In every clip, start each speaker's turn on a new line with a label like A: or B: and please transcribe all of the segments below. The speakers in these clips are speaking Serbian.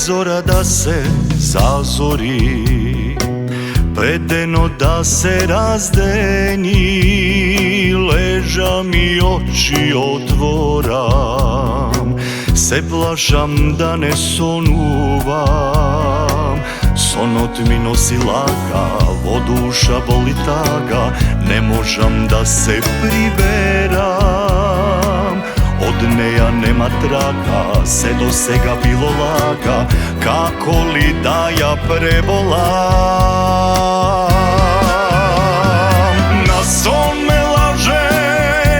A: zora da se zazori, pedeno da se razdeni, ležam i oči otvoram, se plašam da ne sonuvam. Sonot mi nosi laga, voduša boli taga, ne možam da se priberam. Od neja nema traga, se do sega bilo laga, kako li da ja prebolam. Na son me laže,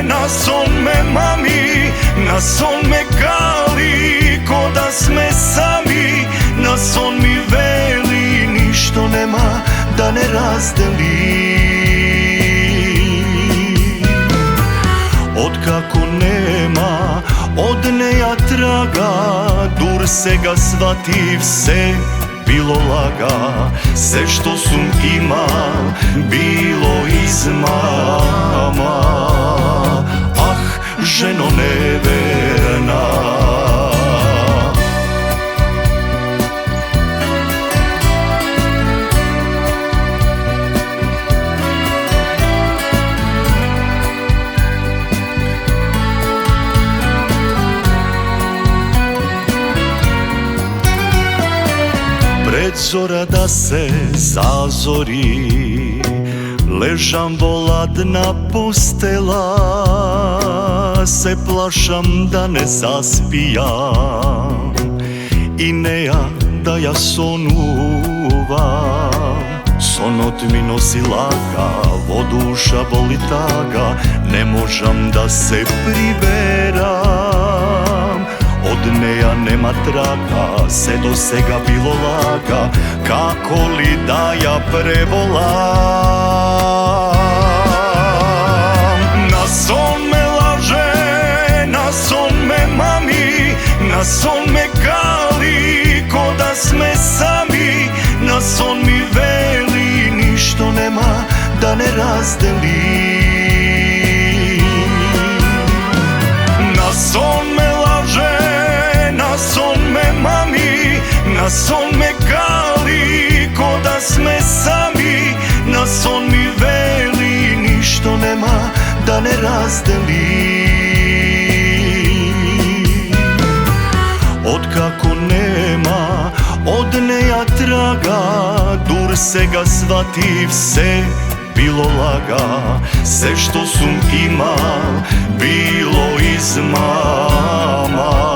A: na son me mami, na son me kali, ko da sme sami. Na son mi veli, ništo nema da ne razdeli. Otkako nema od neja traga, dur se ga shvativ, se bilo laga. Sve što sam imal bilo iz mama. Ah, ženo neverna, pred zora da se zazori, ležam voladna postela, se plašam da ne zaspijam i neja da ja sonuvam. Sonot mi nosi laga, voduša boli taga, ne možam da se priberam. Od neja nema traga, se do sega bilo laga, kako li da ja prevolam. Na son me laže, na son me mami, na son me kali, ko da sme sami. Na son mi veli, ništo nema da ne razdeli. Na son me laže, na son me mami, na son me kali, ko da sme sami. Na son mi veli, ništo nema da ne razdeli. Otkako nema od neja traga, dur se ga shvativ, se bilo laga. Sve što sam imal bilo iz mama.